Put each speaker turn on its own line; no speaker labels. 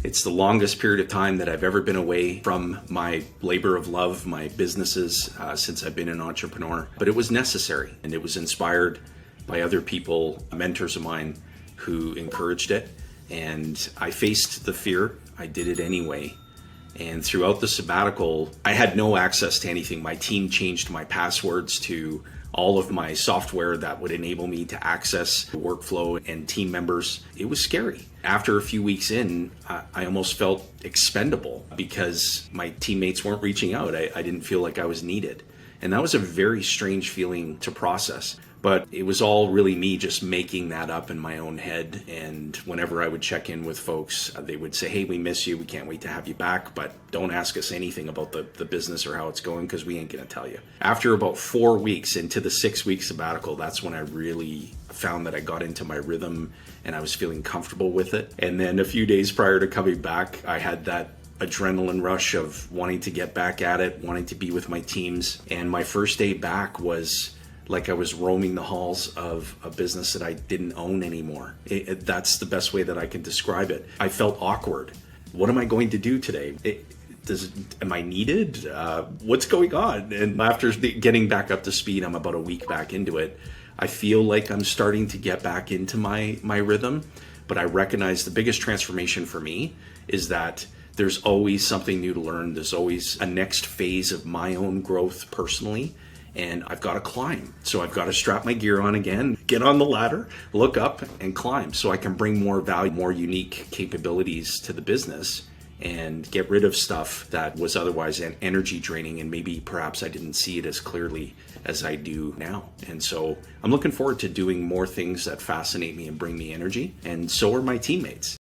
It's the longest period of time that I've ever been away from my labor of love, my businesses, since I've been an entrepreneur. But it was necessary, and it was inspired by other people, mentors of mine, who encouraged it. And I faced the fear. I did it anyway. And throughout the sabbatical, I had no access to anything. My team changed my passwords to all of my software that would enable me to access the workflow and team members. It was scary. After a few weeks in, I almost felt expendable because my teammates weren't reaching out. I didn't feel like I was needed. And that was a very strange feeling to process. But it was all really me just making that up in my own head. And whenever I would check in with folks, they would say, hey, we miss you. We can't wait to have you back. But don't ask us anything about the business or how it's going because we ain't going to tell you. After about 4 weeks into the 6-week sabbatical, that's when I really found that I got into my rhythm and I was feeling comfortable with it. And then a few days prior to coming back, I had that adrenaline rush of wanting to get back at it, wanting to be with my teams. And my first day back was like I was roaming the halls of a business that I didn't own anymore. That's the best way that I can describe it. I felt awkward. What am I going to do today? Am I needed? What's going on? And after getting back up to speed, I'm about a week back into it. I feel like I'm starting to get back into my rhythm, but I recognize the biggest transformation for me is that there's always something new to learn. There's always a next phase of my own growth personally. And I've got to climb. So I've got to strap my gear on again, get on the ladder, look up and climb so I can bring more value, more unique capabilities to the business and get rid of stuff that was otherwise energy draining and maybe perhaps I didn't see it as clearly as I do now. And so I'm looking forward to doing more things that fascinate me and bring me energy. And so are my teammates.